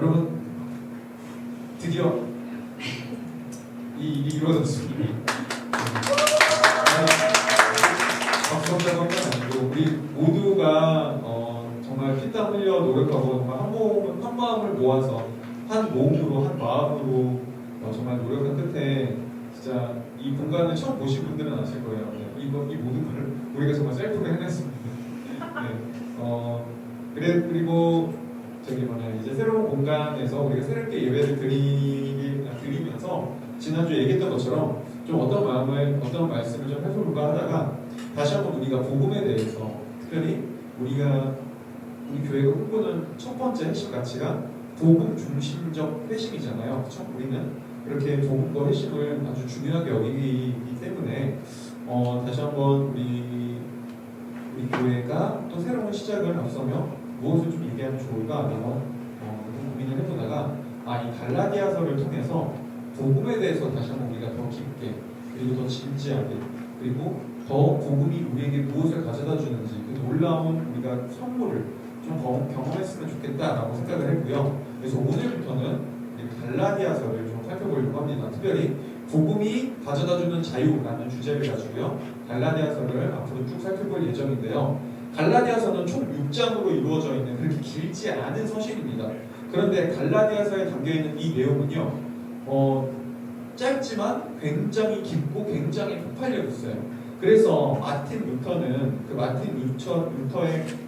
여러분 드디어 이 일이 이루어졌습니다. 박수 한다고 하면 아니고 우리 모두가 정말 피땀 흘려 노력하고 정말 한 마음을 모아서 한 몸으로 한 마음으로 정말 노력한 끝에 진짜 이 공간을 처음 보신 분들은 아실 거예요. 이 모든 걸 우리가 정말 셀프로 해냈습니다. 네. 그리고 이제 새로운 공간에서 우리가 새롭게 예배를 드리면서 지난주에 얘기했던 것처럼 좀 어떤 말씀을 좀 해볼까 하다가 다시 한번 우리가 복음에 대해서 특별히 우리 교회가 꿈꾸는 첫 번째 핵심 가치가 복음 중심적 회심이잖아요. 그렇죠? 우리는 이렇게 복음과 회심을 아주 중요하게 여기기 때문에 다시 한번 우리 교회가 또 새로운 시작을 앞서며 무엇을 좀 얘기하면 좋을까 한번 고민을 해보다가 이 갈라디아서를 통해서 복음에 대해서 다시 한번 우리가 더 깊게 그리고 더 진지하게 그리고 더 복음이 우리에게 무엇을 가져다 주는지 그 놀라운 우리가 선물을 좀 경험했으면 좋겠다라고 생각을 했고요. 그래서 오늘부터는 갈라디아서를 좀 살펴보려고 합니다. 특별히 복음이 가져다주는 자유라는 주제를 가지고요. 갈라디아서를 앞으로 쭉 살펴볼 예정인데요. 갈라디아서는 총 6장으로 이루어져 있는 그렇게 길지 않은 서신입니다. 그런데 갈라디아서에 담겨있는 이 내용은요. 짧지만 굉장히 깊고 굉장히 폭발력 있어요. 그래서 마틴 루터의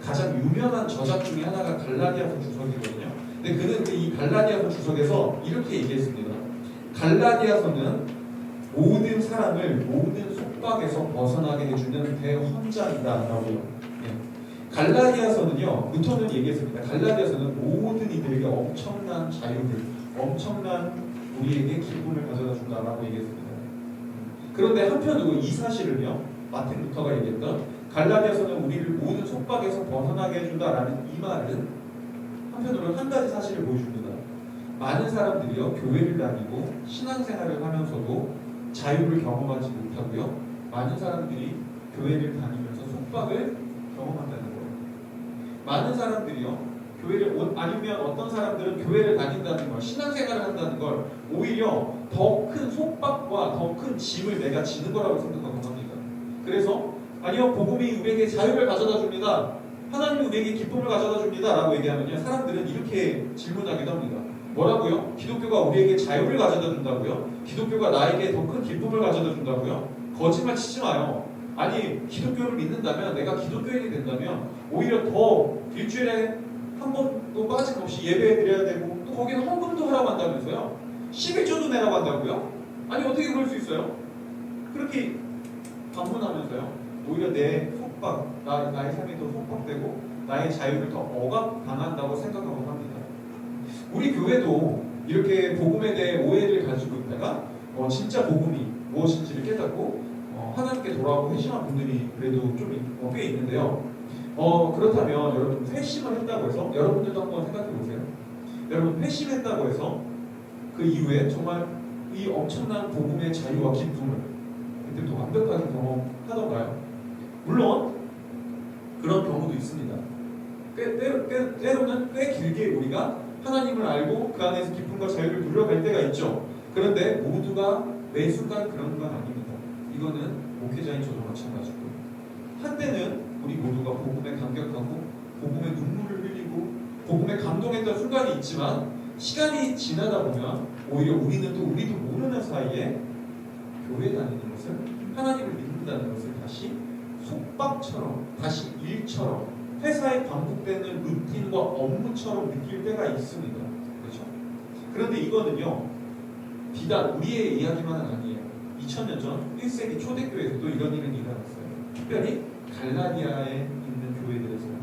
가장 유명한 저작 중에 하나가 갈라디아서 주석이거든요. 근데 그는 이 갈라디아서 주석에서 이렇게 얘기했습니다. 갈라디아서는 모든 사람을 모든 속박에서 벗어나게 해주는 대헌장이다라고요. 갈라디아서는요, 루터는 얘기했습니다. 갈라디아서는 모든 이들에게 엄청난 자유를, 엄청난 우리에게 기쁨을 가져다 준다라고 얘기했습니다. 그런데 한편으로 이 사실을요, 마틴 루터가 얘기했던 갈라디아서는 우리를 모든 속박에서 벗어나게 해준다라는 이 말은 한편으로 한 가지 사실을 보여줍니다. 많은 사람들이요, 교회를 다니고 신앙생활을 하면서도 자유를 경험하지 못하고요, 많은 사람들이 교회를 다니면서 속박을 경험한다는 거예요. 많은 사람들이요, 아니면 어떤 사람들은 교회를 다닌다는 걸, 신앙생활을 한다는 걸 오히려 더 큰 속박과 더 큰 짐을 내가 지는 거라고 생각하고 합니다. 그래서 아니요, 복음이 우리에게 자유를 가져다 줍니다. 하나님이 우리에게 기쁨을 가져다 줍니다. 라고 얘기하면요, 사람들은 이렇게 질문하기도 합니다. 뭐라고요? 기독교가 우리에게 자유를 가져다 준다고요? 기독교가 나에게 더 큰 기쁨을 가져다 준다고요? 거짓말 치지 마요. 아니, 기독교를 믿는다면, 내가 기독교인이 된다면 오히려 더 일주일에 한 번도 빠짐없이 예배 드려야 되고, 또 거기는 헌금도 하라고 한다면서요? 11조도 내라고 한다고요? 아니, 어떻게 그럴 수 있어요? 그렇게 방문하면서요, 오히려 내 속박, 나의 삶이 더 속박되고 나의 자유를 더 억압당한다고 생각하고 합니다. 우리 교회도 이렇게 복음에 대해 오해를 가지고 있다가 진짜 복음이 무엇인지를 깨닫고 하나님께 돌아오고 회심한 분들이 그래도 좀 꽤 있는데요. 그렇다면 여러분, 회심을 했다고 해서, 여러분들도 한번 생각해 보세요. 여러분, 회심했다고 해서 그 이후에 정말 이 엄청난 복음의 자유와 기쁨을 그때부터 완벽하게 경험하던가요? 물론 그런 경우도 있습니다. 때로는 꽤 길게 우리가 하나님을 알고 그 안에서 기쁨과 자유를 누려갈 때가 있죠. 그런데 모두가 매 순간 그런 건 아닙니다. 이거는 목회자인 저도 마찬가지고, 한때는 우리 모두가 복음에 감격하고 복음에 눈물을 흘리고 복음에 감동했던 순간이 있지만, 시간이 지나다 보면 오히려 우리도 모르는 사이에 교회 다니는 것을, 하나님을 믿는다는 것을 다시 속박처럼, 다시 일처럼, 회사에 반복되는 루틴과 업무처럼 느낄 때가 있습니다. 그렇죠? 그런데 이거는요, 비단 우리의 이야기만은 아니에요. 2000년 전 1세기 초대교회에서도 이런 일은 일어났어요. 특별히 갈라디아에 있는 교회들에서요.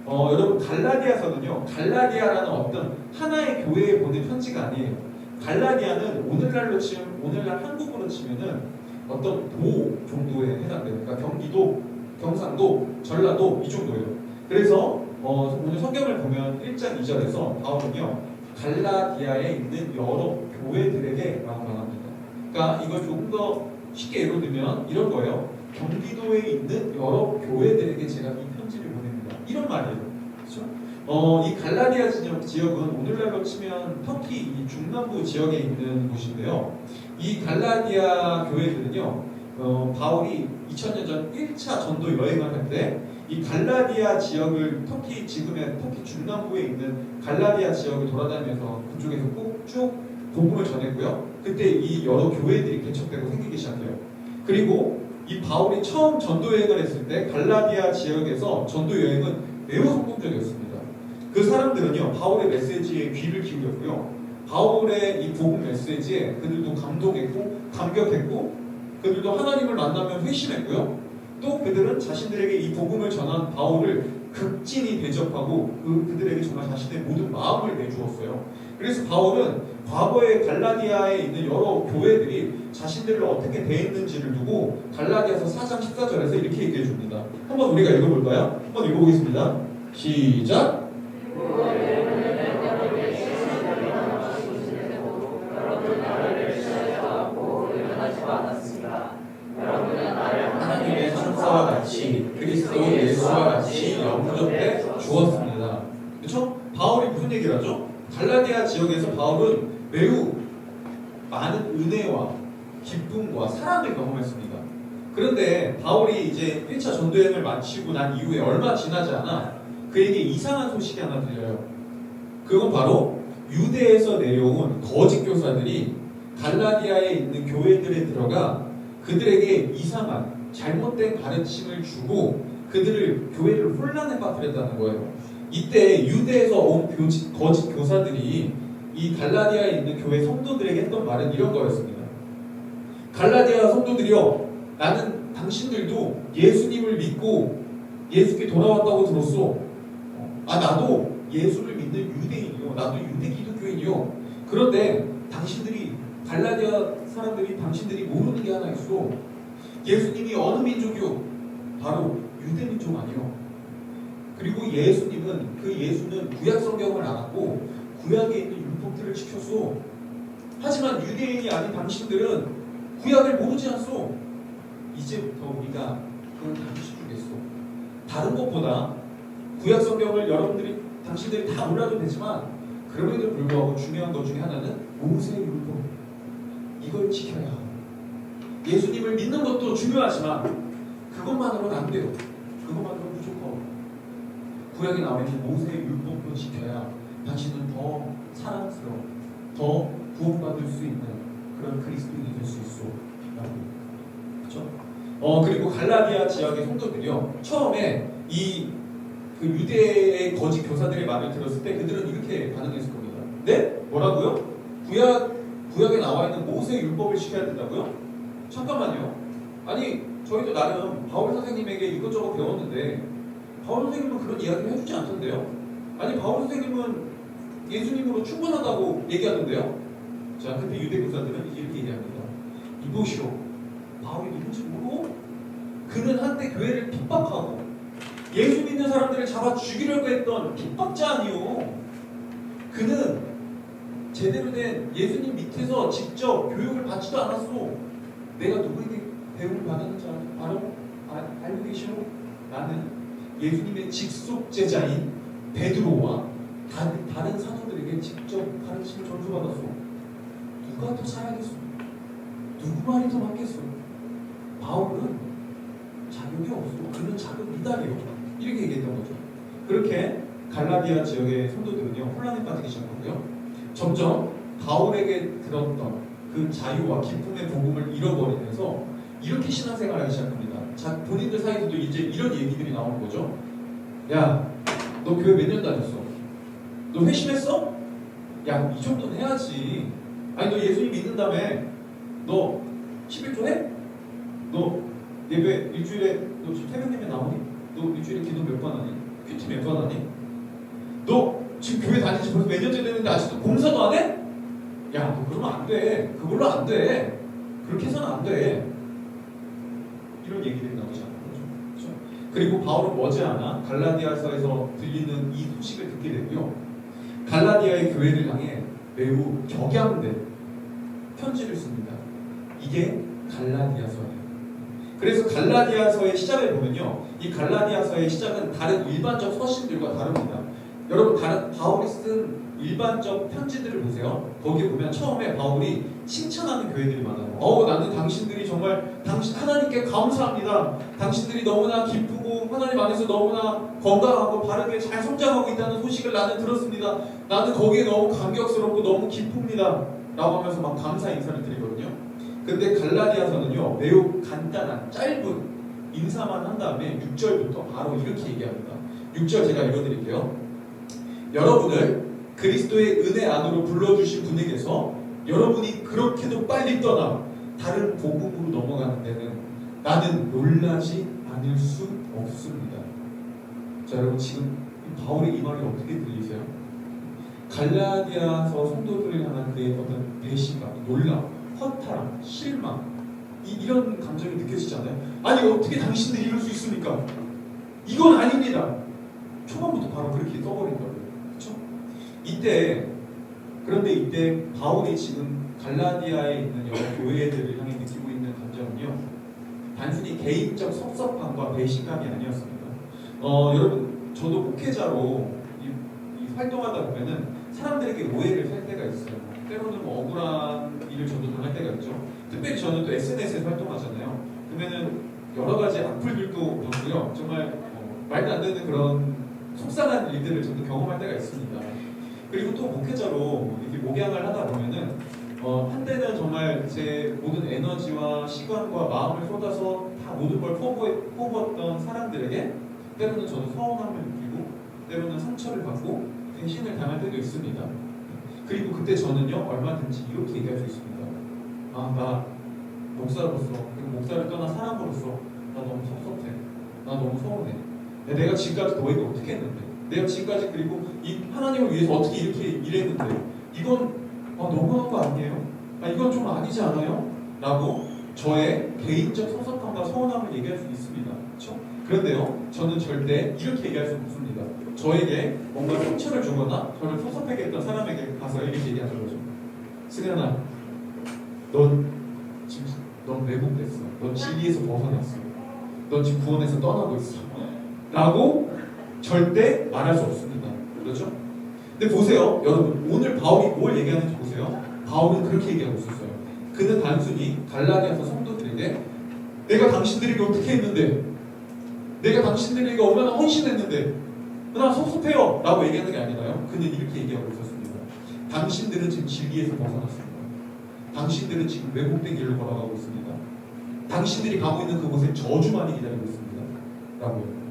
여러분, 갈라디아서는요, 갈라디아라는 어떤 하나의 교회에 보낸 편지가 아니에요. 갈라디아는 오늘날 한국으로 치면은 어떤 도 정도에 해당돼요. 그러니까 경기도, 경상도, 전라도 이 정도예요. 그래서 오늘 성경을 보면 1장 2절에서 바울은요, 갈라디아에 있는 여러 교회들에게 라고 말합니다. 그러니까 이걸 조금 더 쉽게 예로 들면 이런 거예요. 경기도에 있는 여러 교회들에게 제가 이 편지를 보냅니다. 이런 말이에요. 그렇죠? 이 갈라디아 지역은 오늘날로 치면 터키 이 중남부 지역에 있는 곳인데요. 이 갈라디아 교회들은요, 바울이 2000년 전 1차 전도 여행을 할 때 이 갈라디아 지역을 지금의 터키 중남부에 있는 갈라디아 지역을 돌아다니면서 그쪽에서 꼭 쭉 복음을 전했고요. 그때 이 여러 교회들이 개척되고 생기기 시작해요. 그리고 이 바울이 처음 전도 여행을 했을 때 갈라디아 지역에서 전도 여행은 매우 성공적이었습니다. 그 사람들은요, 바울의 메시지에 귀를 기울였고요. 바울의 이 복음 메시지에 그들도 감동했고 감격했고 그들도 하나님을 만나면 회심했고요. 또 그들은 자신들에게 이 복음을 전한 바울을 극진히 대접하고 그들에게 정말 자신의 모든 마음을 내주었어요. 그래서 바울은 과거에 갈라디아에 있는 여러 교회들이 자신들을 어떻게 대했는지를 두고 갈라디아서 4장 14절에서 이렇게 얘기해 줍니다. 한번 우리가 읽어볼까요? 한번 읽어보겠습니다. 시작! 하나님의 천사와 같이 그리스도 예수와 같이 영접해 주었습니다. 그렇죠? 바울이 무슨 얘기를 하죠? 갈라디아 지역에서 바울은 매우 많은 은혜와 기쁨과 사랑을 경험했습니다. 그런데 바울이 이제 1차 전도여행을 마치고 난 이후에 얼마 지나지 않아 그에게 이상한 소식이 하나 들려요. 그건 바로 유대에서 내려온 거짓 교사들이 갈라디아에 있는 교회들에 들어가 그들에게 이상한 잘못된 가르침을 주고 그들을 교회를 혼란에 빠뜨렸다는 거예요. 이때 유대에서 온 거짓 교사들이 이 갈라디아에 있는 교회 성도들에게 했던 말은 이런 거였습니다. 갈라디아 성도들이여, 나는 당신들도 예수님을 믿고 예수께 돌아왔다고 들었어. 나도 예수를 믿는 유대인이요, 나도 유대 기독교인이요. 그런데 당신들이 갈라디아 사람들이 당신들이 모르는 게 하나 있어. 예수님이 어느 민족이요? 바로 유대 민족 아니요. 그리고 예수는 구약 성경을 알았고 구약에 있는 율법들을 지켰어. 하지만 유대인이 아닌 당신들은 구약을 모르지 않소. 이제부터 우리가 그걸 가르쳐주겠어. 다른 것보다 구약 성경을 당신들이 다 몰라도 되지만 그럼에도 불구하고 중요한 것 중에 하나는 모세의 율법. 이걸 지켜야 하고 예수님을 믿는 것도 중요하지만 그것만으로는 안 돼요. 그것만으로는 부족하고 구약에 나와 있는 모세의 율법도 지켜야 당신은 더 사랑스러워, 더 구원받을 수 있는 그런 그리스도인이 될 수 있어. 그렇죠? 그리고 갈라디아 지역의 성도들이요, 처음에 그 유대의 거짓 교사들의 말을 들었을 때 그들은 이렇게 반응했을 겁니다. 네? 뭐라고요? 구약에 나와 있는 모세의 율법을 지켜야 된다고요? 잠깐만요. 아니, 저희도 나름 바울 선생님에게 이것저것 배웠는데 바울 선생님은 그런 이야기를 해주지 않던데요? 아니, 바울 선생님은 예수님으로 충분하다고 얘기하던데요? 자, 근데 유대 교사들은 이제 이렇게 얘기합니다. 이보시오, 바울이 누군지 모르고 그는 한때 교회를 핍박하고 예수 믿는 사람들을 잡아 죽이려고 했던 핍박자 아니오. 그는 제대로 된 예수님 밑에서 직접 교육을 받지도 않았소. 내가 누구에게 배움을 받았는지 알고 계시오? 나는 예수님의 직속 제자인 베드로와 다른 사도들에게 직접 가르침을 전수받았소. 누가 더 잘하겠소? 누구 말이 더 맞겠소? 바울은 자격이 없어. 그는 자격 미달이요. 이렇게 얘기했던 거죠. 그렇게 갈라디아 지역의 성도들은요, 혼란에 빠지기 시작하고요. 점점 바울에게 들었던 그 자유와 기쁨의 복음을 잃어버리면서 이렇게 신앙생활을 하기 시작합니다. 자, 본인들 사이에서도 이제 이런 얘기들이 나오는 거죠. 야, 너 교회 몇 년 다녔어? 너 회심했어? 야, 이 정도는 해야지. 아니, 너 예수님 믿는다며? 너 11조 해? 너 예배 일주일에 너 지금 새벽 예배 나오니? 너 일주일에 기도 몇 번 하니? 큐티 몇 번 하니? 너 지금 교회 다니지 벌써 몇 년째 됐는데 아직도 봉사도 안 해? 야, 너 그러면 안 돼. 그걸로 안 돼. 그렇게 해서는 안 돼. 이런 얘기들이 나오기 시작하는 거죠. 그렇죠? 그리고 바울은 머지않아 갈라디아서에서 들리는 이 소식을 듣게 되고요. 갈라디아의 교회를 향해 매우 격양된 편지를 씁니다. 이게 갈라디아서예요. 그래서 갈라디아서의 시작을 보면요, 이 갈라디아서의 시작은 다른 일반적 서신들과 다릅니다. 여러분 다른 바울이 쓴 일반적 편지들을 보세요. 거기에 보면 처음에 바울이 칭찬하는 교회들이 많아요. 나는 당신들이 정말 당신 하나님께 감사합니다. 당신들이 너무나 기쁘고 하나님 안에서 너무나 건강하고 바르게 잘 성장하고 있다는 소식을 나는 들었습니다. 나는 거기에 너무 감격스럽고 너무 기쁩니다. 라고 하면서 막 감사 인사를 드리거든요. 근데 갈라디아서는요, 매우 간단한 짧은 인사만 한 다음에 6절부터 바로 이렇게 얘기합니다. 6절 제가 읽어드릴게요. 여러분을 그리스도의 은혜 안으로 불러주신 분에게서 여러분이 그렇게도 빨리 떠나 다른 복음으로 넘어가는 데는 나는 놀라지 않을 수 없습니다. 자, 여러분 지금 바울의 이 말이 어떻게 들리세요? 갈라디아서 성도들을 향한 그의 어떤 배신감, 놀람, 허탈함, 실망 이런 감정이 느껴지잖아요. 아니 어떻게 당신들이 이럴 수 있습니까? 이건 아닙니다. 초반부터 바로 그렇게 써버린다고요. 그렇죠? 그런데 이때 바울이 지금 갈라디아에 있는 여러 교회들을 향해 느끼고 있는 감정은요, 단순히 개인적 섭섭함과 배신감이 아니었습니다. 여러분 저도 목회자로 이 활동하다 보면은 사람들에게 오해를 살 때가 있어요. 때로는 뭐 억울한 일을 저도 당할 때가 있죠. 특별히 저는 또 SNS에서 활동하잖아요. 그러면은 여러 가지 악플들도 봤고요. 정말 말도 안 되는 그런 속상한 일들을 저도 경험할 때가 있습니다. 그리고 또 목회자로 이렇게 목양을 하다 보면은 한때는 정말 제 모든 에너지와 시간과 마음을 쏟아서 다 모든 걸 퍼부었던 사람들에게 때로는 저도 서운함을 느끼고 때로는 상처를 받고 배신을 당할 때도 있습니다. 그리고 그때 저는요 얼마든지 이렇게 얘기할 수 있습니다. 나 목사로서 그리고 목사를 떠난 사람으로서 나 너무 섭섭해. 나 너무 서운해. 내가 지금까지 너에게 어떻게 했는데, 내가 지금까지 그리고 이 하나님을 위해서 어떻게 이렇게 일했는데 이건 너무한 거 아니에요? 이건 좀 아니지 않아요? 라고 저의 개인적 섭섭함과 서운함을 얘기할 수 있습니다. 그렇죠? 그런데요 저는 절대 이렇게 얘기할 수 없습니다. 저에게 뭔가 상처를 주거나 저를 섭섭하게 했던 사람에게 가서 이렇게 얘기하는 거죠. 승현아, 넌 왜곡됐어. 넌 진리에서 벗어났어. 넌 지금 구원에서 떠나고 있어. 라고 절대 말할 수 없습니다. 그렇죠? 근데 보세요. 여러분 오늘 바울이 뭘 얘기하는지 보세요. 바울은 그렇게 얘기하고 있었어요. 그는 단순히 갈라디아서 성도들에게 내가 당신들에게 어떻게 했는데, 내가 당신들에게 얼마나 헌신했는데 나 섭섭해요 라고 얘기하는 게 아니라요, 그는 이렇게 얘기하고 있었습니다. 당신들은 지금 진리에서 벗어났습니다. 당신들은 지금 왜곡된 길로 걸어가고 있습니다. 당신들이 가고 있는 그곳에 저주만이 기다리고 있습니다 라고요.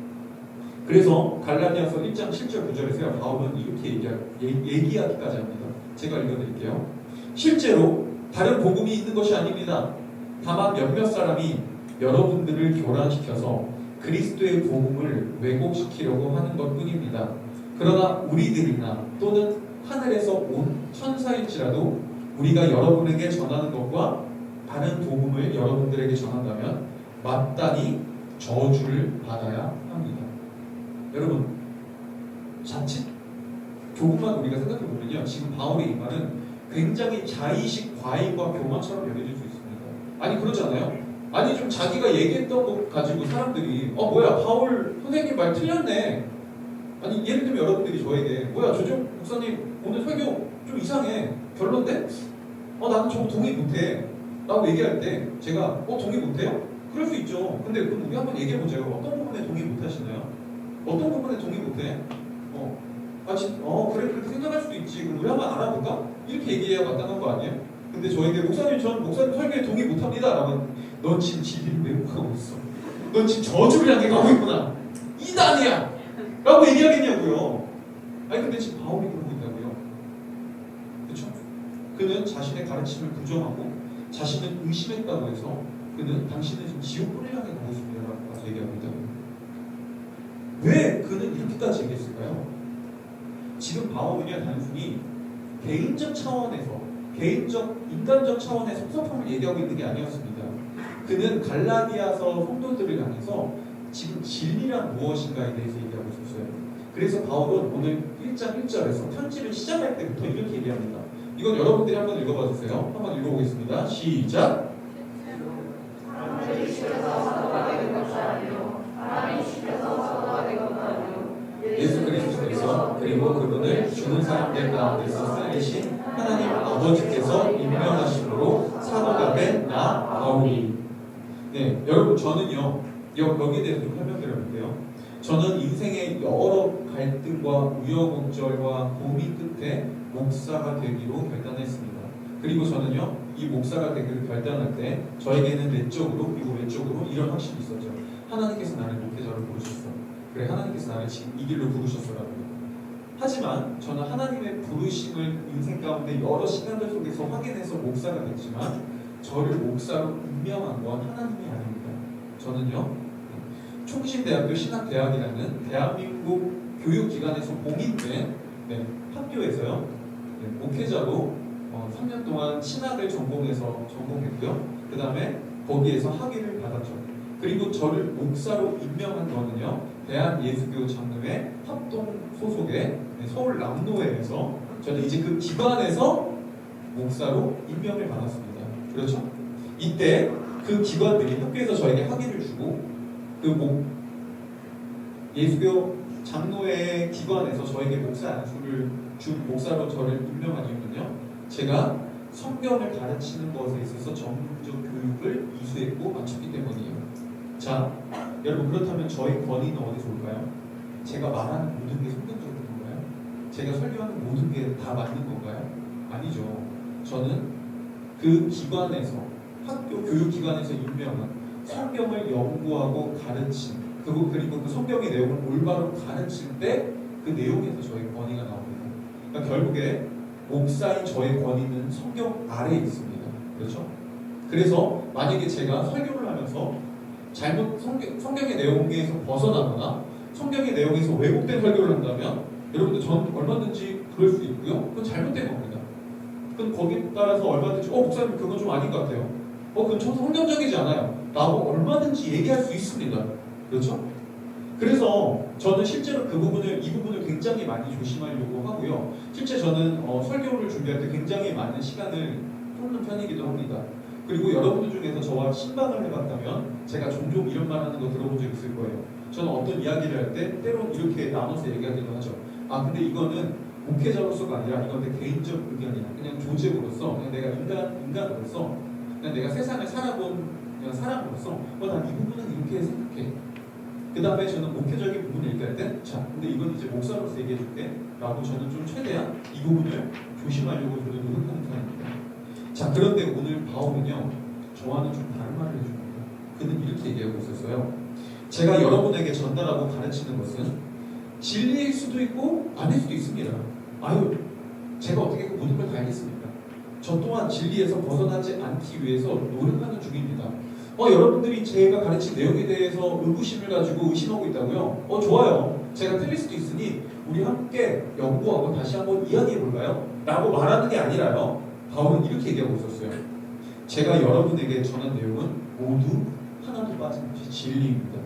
그래서 갈라디아서 1장 7절 9절에서요 바울은 이렇게 얘기하기까지 합니다. 제가 읽어드릴게요. 실제로 다른 복음이 있는 것이 아닙니다. 다만 몇몇 사람이 여러분들을 교란시켜서 그리스도의 복음을 왜곡시키려고 하는 것뿐입니다. 그러나 우리들이나 또는 하늘에서 온 천사일지라도 우리가 여러분에게 전하는 것과 다른 복음을 여러분들에게 전한다면 마땅히 저주를 받아야 합니다. 여러분 자칫 조금만 우리가 생각해보면요, 지금 바울의 이 말은 굉장히 자의식 과잉과 교만처럼 여겨질 수 있습니다. 아니 그러잖아요. 아니 좀 자기가 얘기했던 것 가지고 사람들이 뭐야 바울 선생님 말 틀렸네. 아니 예를 들면 여러분들이 저에게 뭐야 조정 목사님 오늘 설교 좀 이상해, 별론데? 나는 저거 동의 못해 라고 얘기할 때 제가 동의 못해요? 그럴 수 있죠. 근데 그럼 우리 한번 얘기해보자요. 어떤 부분에 동의 못하시나요? 어떤 부분에 동의 못해? 그래 그렇게 생각할 수도 있지. 그럼 우리 한번 알아볼까? 이렇게 얘기해야 마땅한 거 아니에요? 근데 저에게 목사님 전 목사님 설교에 동의 못합니다 라면 넌 지금 진리를 왜곡하고 있어. 넌 지금 저주를 향해 가고 있구나. 이단이야 라고 얘기하겠냐고요. 아니 근데 지금 바울이 그러고 있다고요. 그렇죠? 그는 자신의 가르침을 부정하고 자신을 의심했다고 해서 그는 당신은 지금 지옥불을 향해 가고 있습니다 라고 얘기하고 있다고요. 왜 그는 이렇게까지 얘기했을까요? 지금 바울은요 단순히 개인적 차원에서, 개인적 인간적 차원의 섭섭함을 얘기하고 있는 게 아니었습니다. 그는 갈라디아서 성도들을 향해서 지금 진리란 무엇인가에 대해서 얘기하고 있었어요. 그래서 바울은 오늘 1장 1절에서 편지를 시작할 때부터 이렇게 얘기합니다. 이건 여러분들이 한번 읽어봐 주세요. 한번 읽어보겠습니다. 시작. 예수 그리스도께서 그리고 그리고 그분을 죽은 사람들 가운데서 살리신 하나님 아버지께서 임명하심으로 사도가 된 나 바울이. 네, 여러분 저는요 여기에 대해서 좀 설명드려볼게요. 저는 인생의 여러 갈등과 우여곡절과 고민 끝에 목사가 되기로 결단했습니다. 그리고 저는요 이 목사가 되기로 결단할 때 저에게는 내적으로 그리고 외적으로 이런 확신이 있었죠. 하나님께서 나를 목회자로 부르셨어. 그래, 하나님께서 나를 지금 이 길로 부르셨어라고. 하지만 저는 하나님의 부르심을 인생 가운데 여러 시간들 속에서 확인해서 목사가 됐지만 저를 목사로 임명한 건 하나님이 아닙니다. 저는요 총신대학교 신학대학이라는 대한민국 교육기관에서 공인된 학교에서요 목회자로 3년 동안 신학을 전공했고요. 그 다음에 거기에서 학위를 받았죠. 그리고 저를 목사로 임명한 거는요 대한예수교 장로회 합동 소속의 서울 남노회에서 저는 이제 그 기관에서 목사로 임명을 받았습니다. 그렇죠? 이때 그 기관들이 학교에서 저에게 학위를 주고 그 예수교 장로회 기관에서 저에게 목사 안수를 준 목사로 저를 임명한 이유는요. 제가 성경을 가르치는 것에 있어서 전문적 교육을 이수했고 마쳤기 때문이에요. 자, 여러분 그렇다면 저의 권위는 어디서 올까요? 제가 말하는 모든 게 성경적인 건가요? 제가 설교하는 모든 게 다 맞는 건가요? 아니죠. 저는 그 기관에서 학교 교육기관에서 임명한 성경을 연구하고 가르친 그리고 그 성경의 내용을 올바로 가르칠 때 그 내용에서 저의 권위가 나옵니다. 그러니까 결국에 목사인 저의 권위는 성경 아래에 있습니다. 그렇죠? 그래서 만약에 제가 설교를 하면서 잘못 성경의 내용에서 벗어나거나 성경의 내용에서 왜곡된 설교를 한다면 여러분들 저는 얼마든지 그럴 수 있고요. 그건 잘못된 겁니다. 그건 거기에 따라서 얼마든지 목사님 그건 좀 아닌 것 같아요. 그건 좀 성경적이지 않아요. 라고 얼마든지 얘기할 수 있습니다. 그렇죠? 그래서 저는 실제로 이 부분을 굉장히 많이 조심하려고 하고요. 실제 저는 설교를 준비할 때 굉장히 많은 시간을 쏟는 편이기도 합니다. 그리고 여러분들 중에서 저와 신방을 해봤다면 제가 종종 이런 말 하는 거 들어본 적 있을 거예요. 저는 어떤 이야기를 할 때 때론 이렇게 나눠서 얘기하기도 하죠. 근데 이거는 목회자로서가 아니라 이건 내 개인적 의견이야. 그냥 조직으로서, 그냥 내가 인간으로서, 그냥 내가 세상을 살아본 그냥 사람으로서, 난 이 부분은 이렇게 생각해. 그 다음에 저는 목회적인 부분을 얘기할 때, 근데 이건 이제 목사로서 얘기해줄게. 라고 저는 좀 최대한 이 부분을 조심하려고 저는 노력하는 편입니다. 그런데 오늘 바울은요, 저와는 좀 다른 말을 해줍니다. 그는 이렇게 얘기하고 있었어요. 제가 여러분에게 전달하고 가르치는 것은 진리일 수도 있고 아닐 수도 있습니다. 제가 어떻게 그 모든 걸 다 알겠습니까? 저 또한 진리에서 벗어나지 않기 위해서 노력하는 중입니다. 여러분들이 제가 가르친 내용에 대해서 의구심을 가지고 의심하고 있다고요? 좋아요. 제가 틀릴 수도 있으니 우리 함께 연구하고 다시 한번 이야기해 볼까요? 라고 말하는 게 아니라요. 바울은 이렇게 얘기하고 있었어요. 제가 여러분에게 전한 내용은 모두 하나도 빠짐없이 진리입니다.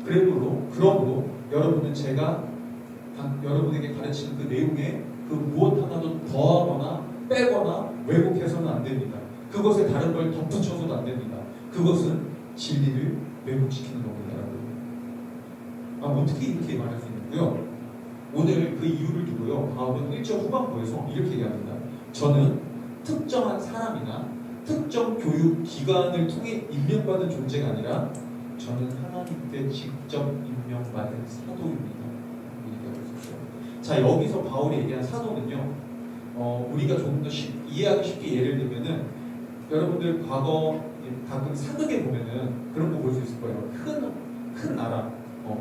그러므로 여러분은 제가 여러분에게 가르치는 그 내용에 그 무엇 하나도 더하거나 빼거나 왜곡해서는 안 됩니다. 그것에 다른 걸 덧붙여서도 안 됩니다. 그것은 진리를 왜곡시키는 겁니다. 어떻게 이렇게 말할 수 있는고요? 오늘 그 이유를 두고요. 바울은 1절 후반부에서 이렇게 얘기합니다. 저는 특정한 사람이나 특정 교육 기관을 통해 임명받은 존재가 아니라 저는 하나님께 직접 임명받은 사도입니다. 여기서 바울이 얘기한 사도는요, 우리가 조금 더 이해하기 쉽게 예를 들면은 여러분들 과거 가끔 사극에 보면은 그런 거 볼 수 있을 거예요. 큰 나라,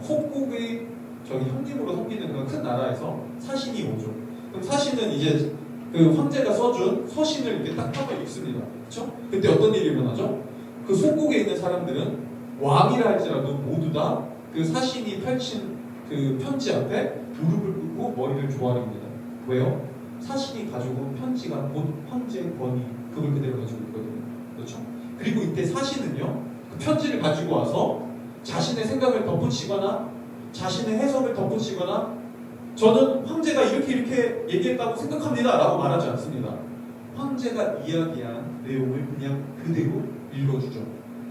속국의 형님으로 섬기는 그런 큰 나라에서 사신이 오죠. 그럼 사신은 이제 그 황제가 써준 서신을 이렇게 딱 한번 읽습니다. 그렇죠? 그때 어떤 일이 일어나죠? 그 속국에 있는 사람들은 왕이라 할지라도 모두 다 그 사신이 펼친 그 편지 앞에 무릎을 꿇고 머리를 조아립니다. 왜요? 사신이 가지고 온 편지가 곧 황제의 권위, 그걸 그대로 가지고 있거든요. 그렇죠? 그리고 이때 사신은요, 그 편지를 가지고 와서 자신의 생각을 덧붙이거나 자신의 해석을 덧붙이거나 저는 황제가 이렇게 얘기했다고 생각합니다 라고 말하지 않습니다. 황제가 이야기한 내용을 그냥 그대로 읽어주죠.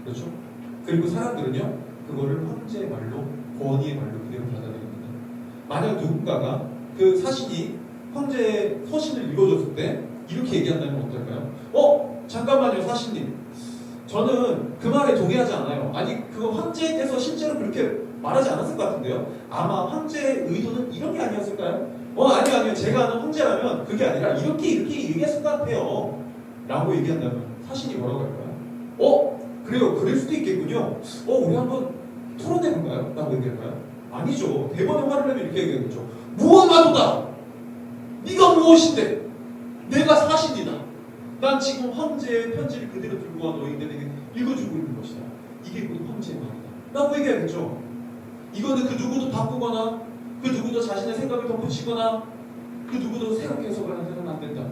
그렇죠? 그리고 사람들은요, 그거를 황제의 말로, 권위의 말로 그대로 받아들입니다. 만약 누군가가 그 사신이 황제의 서신을 읽어줬을 때 이렇게 얘기한다면 어떨까요? 잠깐만요, 사신님. 저는 그 말에 동의하지 않아요. 아니, 그 황제께서 실제로 그렇게 말하지 않았을 것 같은데요. 아마 황제의 의도는 이런 게 아니었을까요? 아니요. 제가 아는 황제라면 그게 아니라 이렇게 얘기했을 것 같아요. 라고 얘기한다면 사신이 뭐라고 할까요? 그래요. 그럴 수도 있겠군요. 우리 한번 토론해볼까요? 라고 얘기할까요? 아니죠. 대번에 화를 내면 이렇게 얘기하겠죠. 무엇하도다! 네가 무엇인데? 내가 사신이다. 난 지금 황제의 편지를 그대로 들고 와 너희들에게 읽어주고 있는 것이다. 이게 곧 황제의 말이다. 라고 얘기하겠죠. 이거는 그 누구도 바꾸거나 그 누구도 자신의 생각을 덧붙이거나 그 누구도 새롭게 해석을 해서는 안 된다.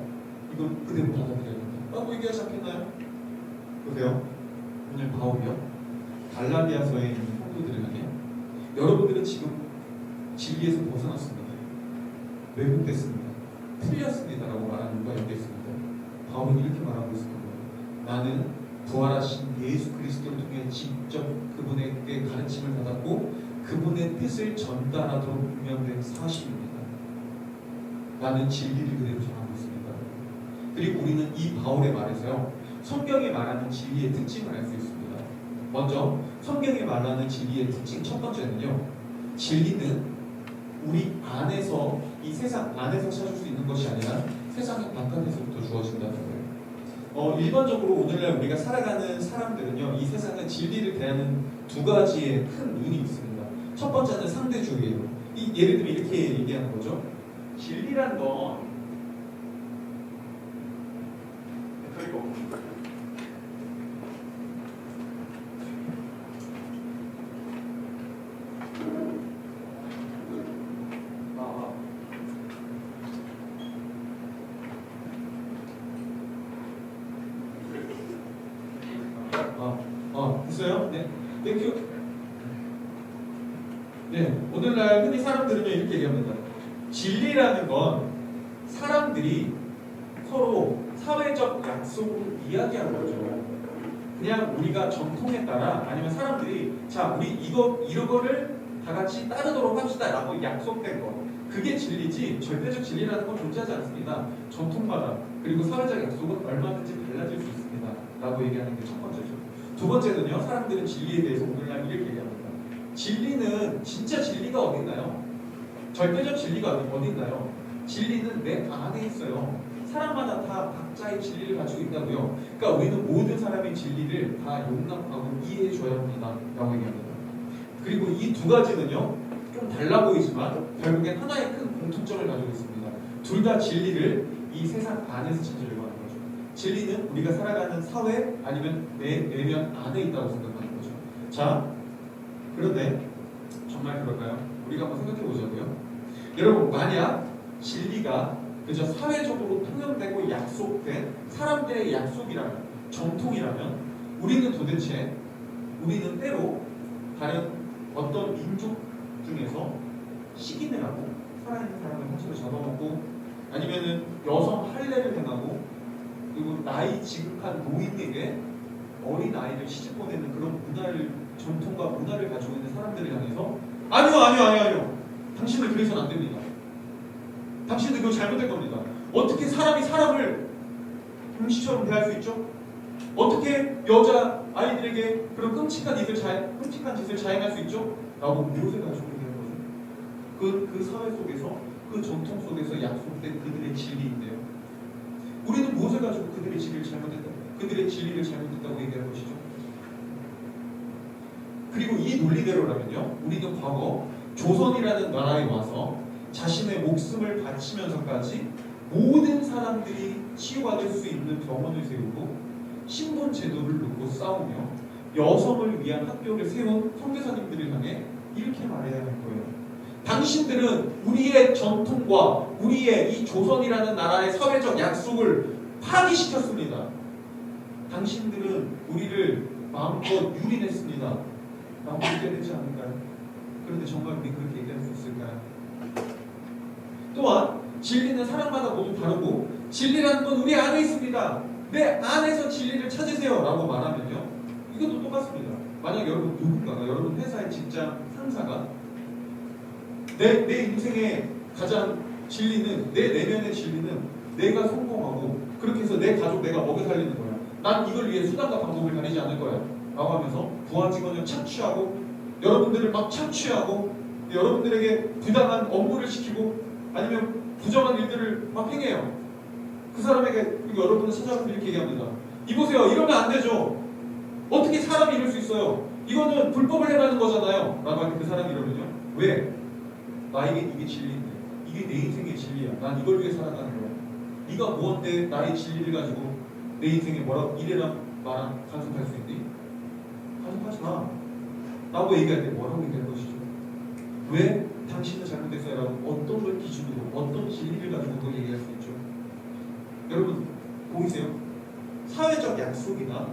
이건 그대로 받아들여야 된다. 라고 얘기하지 않겠나요? 보세요. 오늘 바울이요. 갈라디아서에 있는 성도들을 향해 여러분들은 지금 진리에서 벗어났습니다. 왜곡됐습니다. 틀렸습니다. 라고 말하는 것과 연계했습니다. 바울은 이렇게 말하고 있을 겁니다. 나는 부활하신 예수 그리스도를 통해 직접 그분에게 가르침을 받았고 그분의 뜻을 전달하도록 운명된 사실입니다. 나는 진리를 그대로 전하고 있습니다. 그리고 우리는 이 바울의 말에서요. 성경이 말하는 진리의 특징을 알 수 있습니다. 먼저 성경이 말하는 진리의 특징 첫 번째는요. 진리는 우리 안에서 이 세상 안에서 찾을 수 있는 것이 아니라 세상의 바깥에서부터 주어진다는 거예요. 일반적으로 오늘날 우리가 살아가는 사람들은요. 이 세상은 진리를 대하는 두 가지의 큰 눈이 있습니다. 첫 번째는 상대주의예요. 예를 들면 이렇게 얘기하는 거죠. 진리란 건 그리고 됐어요? 네. 땡큐. 네. 오늘날 흔히 사람들은요, 이렇게 얘기합니다. 진리라는 건 사람들이 서로 사회적 약속으로 이야기하는 거죠. 그냥 우리가 전통에 따라 아니면 사람들이 자, 우리 이거를 다 같이 따르도록 합시다 라고 약속된 거. 그게 진리지 절대적 진리라는 건 존재하지 않습니다. 전통마다 그리고 사회적 약속은 얼마든지 달라질 수 있습니다. 라고 얘기하는 게 첫 번째죠. 두 번째는요. 사람들은 진리에 대해서 오늘날 이렇게 얘기합니다. 진리는 진짜 진리가 어디 있나요? 절대적 진리가 어디 있나요? 진리는 내 안에 있어요. 사람마다 다 각자의 진리를 가지고 있다고요. 그러니까 우리는 모든 사람의 진리를 다 용납하고 이해해 줘야 합니다. 라고 얘기합니다. 그리고 이 두 가지는요. 좀 달라 보이지만 결국엔 하나의 큰 공통점을 가지고 있습니다. 둘 다 진리를 이 세상 안에서 찾으려고 하는 거죠. 진리는 우리가 살아가는 사회 아니면 내 내면 안에 있다고 생각하는 거죠. 자, 그런데 정말 그럴까요? 우리가 한번 생각해 보자고요. 여러분, 만약 진리가 그저 사회적으로 통용되고 약속된 사람들의 약속이라면, 정통이라면 우리는 때로 다른 어떤 민족 중에서 식인을 하고 살아있는 사람을 한치로 잡아먹고 아니면은 여성 할례를 행하고 그리고 나이 지극한 노인에게 어린 아이를 시집 보내는 그런 전통과 문화를 가지고 있는 사람들을 향해서 아니요. 당신들 그래서는 안 됩니다. 당신들 그거 잘못된 겁니다. 어떻게 사람이 사람을 동시처럼 대할 수 있죠? 어떻게 여자 아이들에게 그런 끔찍한 짓을 자행할 수 있죠? 라고 무엇을 가지고 있는 거죠? 그 사회 속에서 그 전통 속에서 약속된 그들의 진리인데요. 우리는 무엇을 가지고 그들의 진리를 잘못했다고 얘기할 것이죠? 그리고 이 논리대로라면요. 우리는 과거 조선이라는 나라에 와서 자신의 목숨을 바치면서까지 모든 사람들이 치유받을 수 있는 병원을 세우고 신분 제도를 놓고 싸우며 여성을 위한 학교를 세운 선교사님들을 향해 이렇게 말해야 할 거예요. 당신들은 우리의 전통과 우리의 이 조선이라는 나라의 사회적 약속을 파기시켰습니다. 당신들은 우리를 마음껏 유린했습니다. 라고 얘기되지 않을까요? 그런데 정말 우리 그렇게 얘기할 수 있을까요? 또한 진리는 사람마다 모두 다르고 진리라는 건 우리 안에 있습니다. 내 안에서 진리를 찾으세요 라고 말하면요. 이것도 똑같습니다. 만약 여러분 회사의 직장 상사가 내 인생의 가장 진리는 내 내면의 진리는 내가 성공하고 그렇게 해서 내 가족 내가 먹여 살리는 거야. 난 이걸 위해 수단과 방법을 가리지 않을 거야. 라고 하면서 부하 직원을 착취하고 여러분들을 막 착취하고 여러분들에게 부당한 업무를 시키고 아니면 부정한 일들을 막 행해요. 그 사람에게 여러분은 찾아가서 이렇게 얘기합니다. 이보세요. 이러면 안 되죠. 어떻게 사람이 이럴 수 있어요? 이거는 불법을 행하는 거잖아요. 라고 할 때 그 사람이 이러면요. 왜? 나에게 이게 진리인데 이게 내 인생의 진리야. 난 이걸 위해 살아가는 거야. 네가 무언데 나의 진리를 가지고 내 인생에 뭐라고 이래랑 말랑 간섭할 수 있니? 간섭하지 마. 라고 얘기할 때 뭐라고 얘기할 것이죠? 왜 당신은 잘못했어요? 라고 어떤 걸 기준으로 어떤 진리를 가지고 그걸 얘기할 수 있죠? 여러분 보이세요? 사회적 약속이나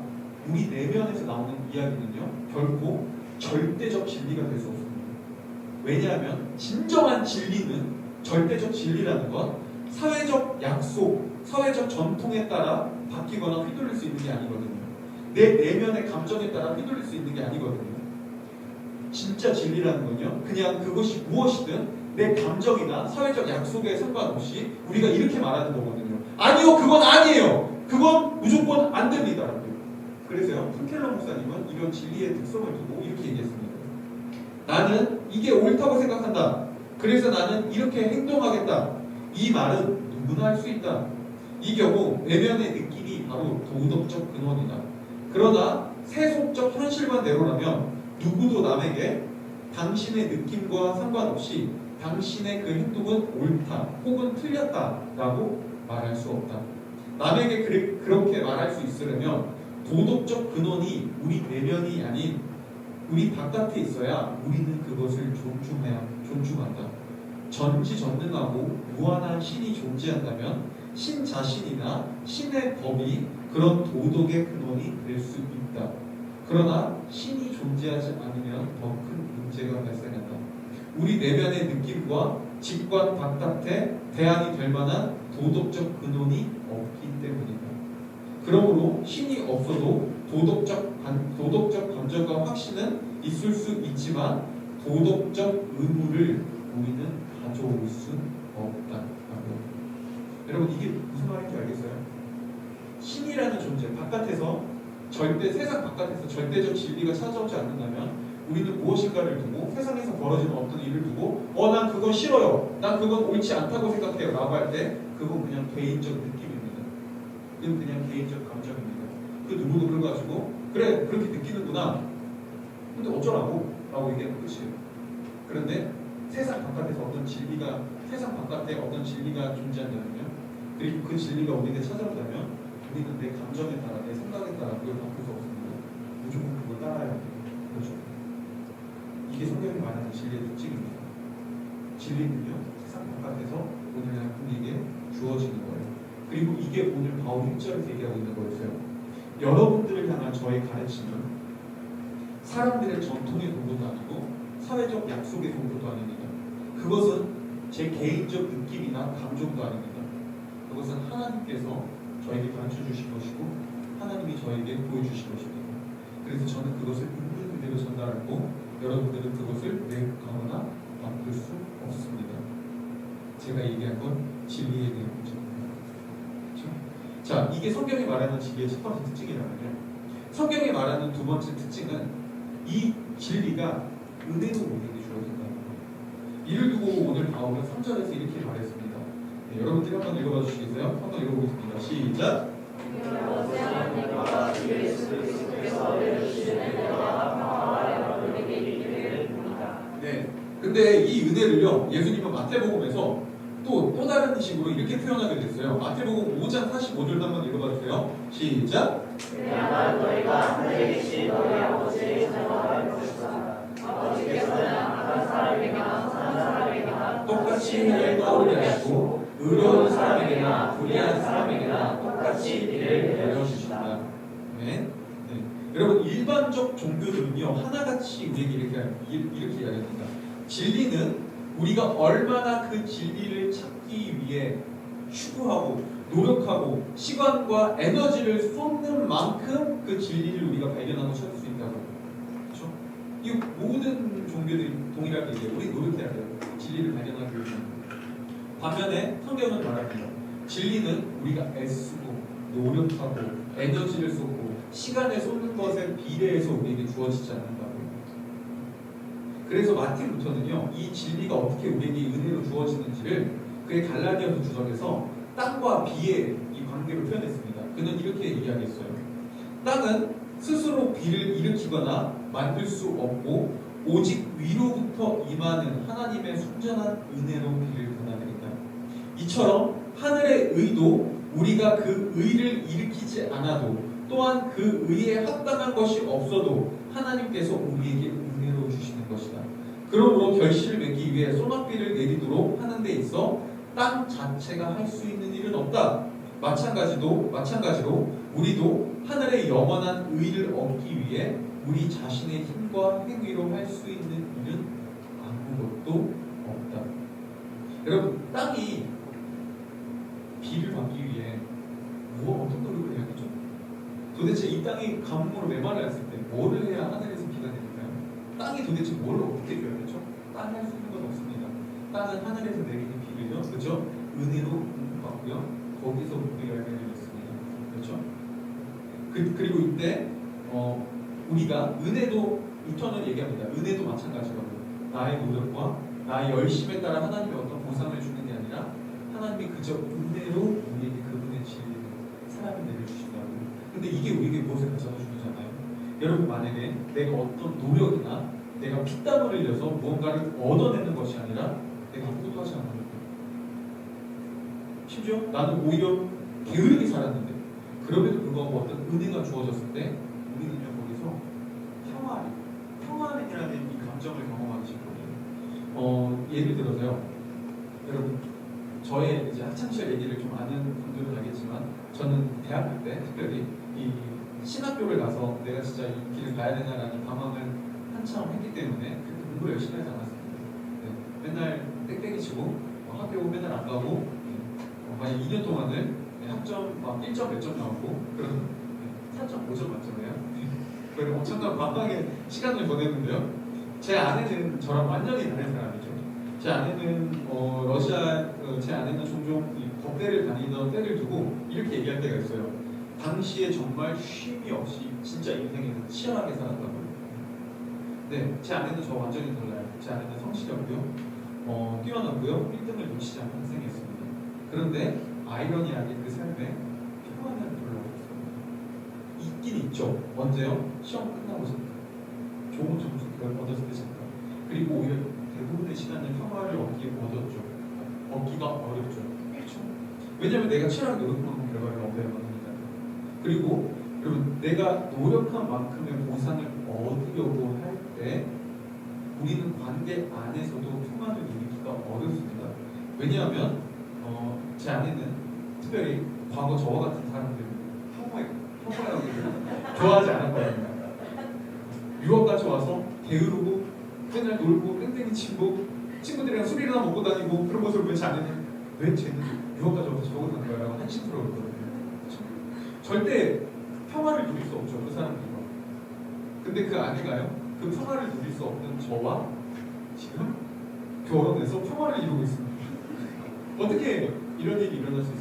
우리 내면에서 나오는 이야기는요 결코 절대적 진리가 될 수 없습니다. 왜냐하면 진정한 진리는 절대적 진리라는 건 사회적 약속, 사회적 전통에 따라 바뀌거나 휘둘릴 수 있는 게 아니거든요. 내 내면의 감정에 따라 휘둘릴 수 있는 게 아니거든요. 진짜 진리라는 건요 그냥 그것이 무엇이든 내 감정이나 사회적 약속에 상관없이 우리가 이렇게 말하는 거거든요. 아니요, 그건 아니에요. 그건 무조건 안 됩니다. 그래서요 푼켈러 목사님은 이런 진리의 특성을 두고 이렇게 얘기했습니다. 나는 이게 옳다고 생각한다. 그래서 나는 이렇게 행동하겠다. 이 말은 누구나 할 수 있다. 이 경우 내면의 느낌이 바로 도덕적 근원이다. 그러나 세속적 현실관대로라면 누구도 남에게 당신의 느낌과 상관없이 당신의 그 행동은 옳다 혹은 틀렸다라고 말할 수 없다. 남에게 그렇게 말할 수 있으려면 도덕적 근원이 우리 내면이 아닌 우리 바깥에 있어야 우리는 그것을 존중한다. 전지전능하고 무한한 신이 존재한다면 신 자신이나 신의 법이 그런 도덕의 근원이 될 수 있다. 그러나 신이 존재하지 않으면 더 큰 문제가 발생한다. 우리 내면의 느낌과 직관 바깥에 대안이 될 만한 도덕적 근원이 없기 때문이다. 그러므로 신이 없어도 도덕적 감정과 확신은 있을 수 있지만 도덕적 의무를 우리는 가져올 수 없다. 여러분 이게 무슨 말인지 알겠어요? 신이라는 존재 바깥에서 세상 바깥에서 절대적 진리가 찾아오지 않는다면 우리는 무엇인가를 두고 세상에서 벌어지는 어떤 일을 두고 난 그건 싫어요. 난 그건 옳지 않다고 생각해요. 라고 할 때 그건 그냥 개인적 느낌입니다. 그건 그냥 개인적 감정입니다. 그 누구도 그걸 가지고 그래 그렇게 느끼는구나. 근데 어쩌라고? 라고 얘기하는 끝이에요. 그런데 세상 바깥에 어떤 진리가 존재한다면요. 그리고 그 진리가 우리에게 찾아온다면 우리는 내 감정에 따라 내 생각에 따라 그걸 바꿀 수 없습니다. 무조건 그걸 따라야 합니다. 그렇죠? 이게 성경이 말하는 진리의 특징입니다. 진리는요 세상 바깥에서 오늘 우리에게 주어지는 거예요. 그리고 이게 오늘 바울 1절에서 얘기하고 있는 거였어요. 여러분들을 향한 저의 가르침은 사람들의 전통의 도구도 아니고 사회적 약속의 도구도 아닙니다. 그것은 제 개인적 느낌이나 감정도 아닙니다. 그것은 하나님께서 저에게 가르쳐 주신 것이고 하나님이 저에게 보여주신 것입니다. 그래서 저는 그것을 있는 그대로 전달하고 여러분들은 그것을 왜곡하거나 바꿀 수 없습니다. 제가 얘기한 건 진리에 대한 문제입니다. 그렇죠? 자, 이게 성경이 말하는 진리의 첫 번째 특징이라면요. 성경이 말하는 두 번째 특징은 이 진리가 은혜로 우리에게 주어진다는 거예요. 이를 두고 오늘 바울은 3절에서 이렇게 말했습니다. 네, 여러분들이 한번 읽어봐 주시겠어요? 한번 읽어보겠습니다. 시작! 네. 근데 이 은혜를요, 예수님은 마태복음에서 또 다른 식으로 이렇게 표현하게 됐어요. 마태복음 5장 45절 한번 읽어봐 주세요. 시작! 내가 너희가 하늘에 계신 너희 아버지의 자녀가 되었다. 아버지께서는 악한 사람에게나 선한 사람에게나 똑같이 이를 떠올려 하시고 의로운 사람에게나 불의한 사람에게나 똑같이 이를 내려주신다. 네. 여러분 일반적 종교들은요 하나같이 우리에게 이렇게 이야기합니다. 진리는 우리가 얼마나 그 진리를 찾기 위해 추구하고 노력하고 시간과 에너지를 쏟는 만큼 그 진리를 우리가 발견하고 찾을 수 있다고. 그렇죠? 이 모든 종교들이 동일하게 얘기해요. 우리 노력해야 돼요. 진리를 발견하기 위해서. 반면에 성경은 말합니다. 진리는 우리가 애쓰고 노력하고 에너지를 쏟고 시간을 쏟는 것에 비례해서 우리에게 주어지지 않는다고. 그래서 마틴 루터는요, 이 진리가 어떻게 우리에게 은혜로 주어지는지를 그의 갈라디아서 주석에서 땅과 비의 이 관계를 표현했습니다. 그는 이렇게 이야기했어요. 땅은 스스로 비를 일으키거나 만들 수 없고 오직 위로부터 임하는 하나님의 순전한 은혜로 비를 변화드린다. 이처럼 하늘의 의도 우리가 그 의를 일으키지 않아도 또한 그 의에 합당한 것이 없어도 하나님께서 우리에게 은혜로 주시는 것이다. 그러므로 결실을 맺기 위해 소낙비를 내리도록 하는 데 있어 땅 자체가 할 수 있는 일은 없다. 마찬가지로 우리도 하늘의 영원한 의를 얻기 위해 우리 자신의 힘과 행위로 할 수 있는 일은 아무것도 없다. 여러분, 땅이 비를 받기 위해 어떤 노력을 해야겠죠? 도대체 이 땅이 가뭄으로 메말랐을 때 뭐를 해야 하늘에서 비가 내릴까요? 땅이 도대체 뭘 어떻게 줘야겠죠? 땅이 할 수 있는 건 없습니다. 땅은 하늘에서 내리는 비를요, 그렇죠? 은혜로 받고요. 거기서 우리가 열매를 맺습니다. 그렇죠? 그리고 이때 우리가 은혜도 루터는 얘기합니다. 은혜도 마찬가지라고요. 나의 노력과 나의 열심에 따라 하나님의 어떤 보상을 주는 게 아니라 하나님이 그저 은혜로 우리에게 그분의 진리를 사랑을 내려주신다고. 근데 이게 우리에게 무엇을 가져다 주잖아요. 여러분, 만약에 내가 어떤 노력이나 내가 피땀을 흘려서 무언가를 얻어내는 것이 아니라 내가 아무것도 하지 않았는데, 심지어 나는 오히려 게으르게 살았는데 그럼에도 불구하고 어떤 은혜가 주어졌을 때 우리는요, 거기서 평안이라는 이 감정을 경험하기 쉽거든요. 예를 들어서요, 여러분, 저의 이제 학창시절 얘기를 좀 아는 분들은 알겠지만, 저는 대학교 때 특별히 이 신학교를 가서 내가 진짜 이 길을 가야 되나라는 방황을 한참 했기 때문에 그렇게 공부 열심히 하지 않았습니다. 네, 맨날 땡땡이 치고 학교 맨날 안 가고 만약 2년 동안을 학점 막 1점 몇 점 나오고 그런 4.5점 만점이에요. 그런 엄청난 방황의 시간을 보냈는데요. 제 아내는 저랑 완전히 다른 사람이죠. 제 아내는 제 아내는 종종 이 법대를 다니던 때를 두고 이렇게 얘기할 때가 있어요. 당시에 정말 쉼이 없이 진짜 인생에서 치열하게 살았다고요. 네, 제 아내는 저 완전히 달라요. 제 아내는 성실하고요, 뛰어나고요, 1등을 놓치지 않는 학생이었습니다. 그런데 아이러니하게 그 삶에 평안을 별로 없었어요. 있긴 있죠. 언제요? 시험 끝나고서부터. 좋은 점수를 얻었을 때 잠깐. 그리고 오히려 대부분의 시간을 평화를 얻기가 어렵죠. 그렇죠. 왜냐하면 내가 치열하게 노력한 만큼 결과를 얻어야 합니다. 그리고 여러분, 내가 노력한 만큼의 보상을 얻으려고 할 때 우리는 관계 안에서도 평안을 누리기가 어렵습니다. 왜냐하면 제 아내는 특별히 과거 저와 같은 사람들을 혐오하기를 좋아하지 않았거든요. 유학 가서 와서 게으르고 맨날 놀고 땡땡이 치고 친구들이랑 술이나 먹고 다니고 그런 모습을 본 제 아내는 왜 쟤는 유학 가서 와서 저러고 있는 거야? 라고 한심스러웠거든요. 절대 평화를 누릴 수 없죠, 그 사람들과. 근데 그 아내가요, 그 평화를 누릴 수 없는 저와 지금 결혼해서 평화를 이루고 있습니다. 어떻게 이런 일이 일어날 수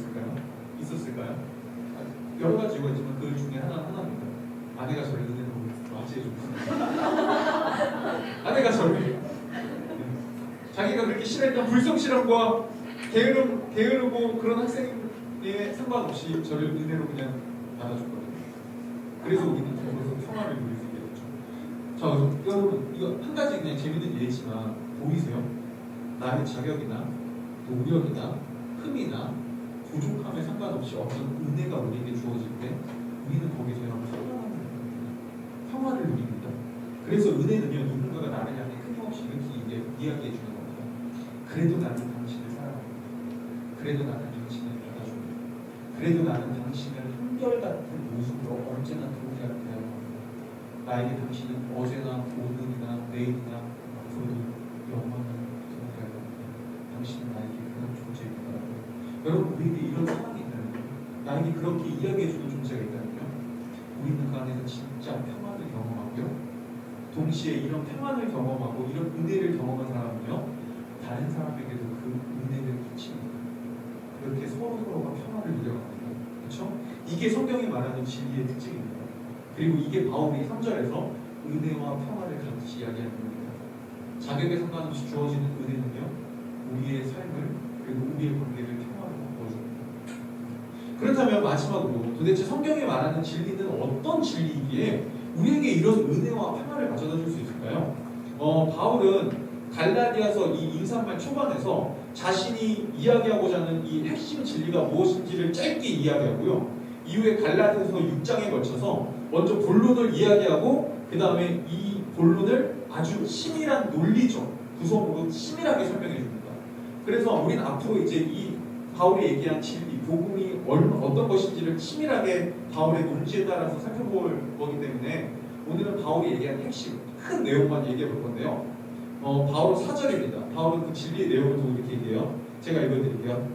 있었을까요? 여러 가지 이유가 있지만 그 중에 하나입니다. 아내가 저를 은혜로 맞이해줬습니다. 아내가 저를 자기가 그렇게 싫어했던 불성실함과 게으르고 그런 학생에 상관없이 저를 은혜로 그냥 받아줬거든요. 그래서 우리는 결혼해서 평화를 누릴 수 있게 됐죠. 자, 여러분, 이거 한 가지 그냥 재밌는 예지만 보이세요? 나의 자격이나 노력이나 흠이나 부족함에 상관없이 어떤 은혜가 우리에게 주어질 때 우리는 거기서 평화를 누립니다. 그래서 은혜는요, 누군가가 나를 향해 끊임없이 이렇게 이야기해 주는 겁니다. 그래도 나는 당신을 사랑합니다. 그래도 나는 당신을 받아줍니다. 그래도 나는 당신을 한결같은 모습으로 언제나 동일하게 대하옵니다. 나에게 당신은 어제나 오늘이나 내일이나 앞으로도 영원히 동일하게 합니다. 당신은 나에게 그런 존재입니다. 여러분, 우리에게 이런 상황이 있다면, 나에게 그렇게 이야기해주는 존재가 있다면요, 우리는 그 안에서 진짜 평안을 경험하고요, 동시에 이런 평안을 경험하고 이런 은혜를 경험한 사람은요, 다른 사람에게도 그 은혜를 끼칩니다. 이렇게 서로가 평화를 누려갑니다. 그렇죠? 이게 성경이 말하는 진리의 특징입니다. 그리고 이게 바울이 3절에서 은혜와 평화를 같이 이야기하는 겁니다. 자격에 상관없이 주어지는 은혜는요, 우리의 삶을 그리고 우리의 관계를 평화로 바꿔줍니다. 그렇다면 마지막으로 도대체 성경이 말하는 진리는 어떤 진리이기에 우리에게 이런 은혜와 평화를 가져다 줄 수 있을까요? 바울은 갈라디아서 이 인사말 초반에서 자신이 이야기하고자 하는 이 핵심 진리가 무엇인지를 짧게 이야기하고요. 이후에 갈라디아서 6장에 걸쳐서 먼저 본론을 이야기하고 그 다음에 이 본론을 아주 치밀한 논리적 구성으로 치밀하게 설명해 줍니다. 그래서 우리는 앞으로 이제 이 바울이 얘기한 진리, 복음이 어떤 것인지를 치밀하게 바울의 논지에 따라서 살펴볼 거기 때문에 오늘은 바울이 얘기한 핵심, 큰 내용만 얘기해 볼 건데요. 바울은 4절입니다. 바울은 그 진리의 내용을 두고 이렇게 얘기해요. 제가 읽어드릴게요.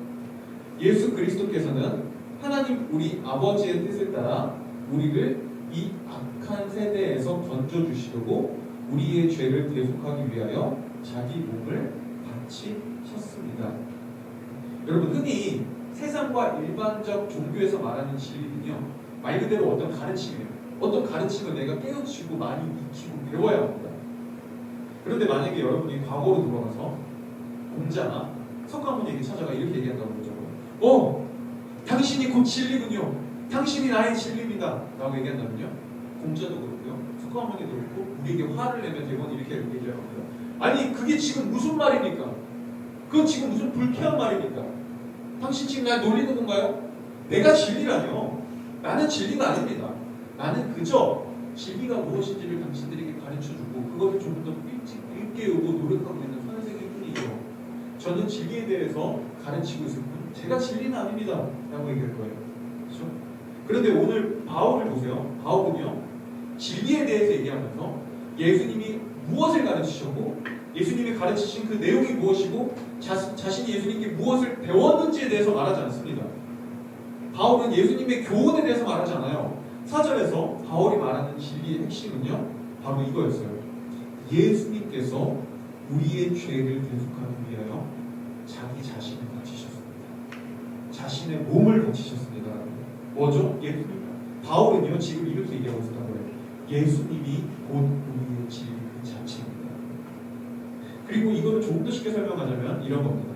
예수 그리스도께서는 하나님 우리 아버지의 뜻을 따라 우리를 이 악한 세대에서 건져주시려고 우리의 죄를 대속하기 위하여 자기 몸을 바치셨습니다. 여러분, 흔히 세상과 일반적 종교에서 말하는 진리는요, 말 그대로 어떤 가르침이에요. 어떤 가르침을 내가 깨우치고 많이 익히고 배워야 합니다. 그런데 만약에 여러분이 과거로 돌아가서 공자나 석가모니에게 찾아가 이렇게 얘기한다고 그러죠. 당신이 곧 진리군요. 당신이 나의 진리입니다. 라고 얘기한다면요, 공자도 그렇고요, 석가모니도 그렇고 우리에게 화를 내면 대부분 이렇게 얘기를 합니다. 아니, 그게 지금 무슨 말입니까? 그건 지금 무슨 불쾌한 말입니까? 당신 지금 날 놀리는 건가요? 내가 진리라뇨. 나는 진리가 아닙니다. 나는 그저 진리가 무엇인지를 당신들에게 가르쳐주고 그것을 조금 더 일찍 일깨우고 노력하고 있는 선생일 뿐이죠. 저는 진리에 대해서 가르치고 있을 뿐 제가 진리는 아닙니다. 라고 얘기할 거예요. 그렇죠? 그런데 오늘 바울을 보세요. 바울은요, 진리에 대해서 얘기하면서 예수님이 무엇을 가르치셨고 예수님이 가르치신 그 내용이 무엇이고 자신이 예수님께 무엇을 배웠는지에 대해서 말하지 않습니다. 바울은 예수님의 교훈에 대해서 말하지 않아요. 4절에서 바울이 말하는 진리의 핵심은요, 바로 이거였어요. 예수님께서 우리의 죄를 대속하기 위하여 자기 자신을 바치셨습니다. 자신의 몸을 바치셨습니다. 뭐죠? 예수님. 바울은요, 지금 이렇게 얘기하고 있었던 거예요. 예수님이 곧 우리의 진리 그 자체입니다. 그리고 이거를 조금 더 쉽게 설명하자면 이런 겁니다.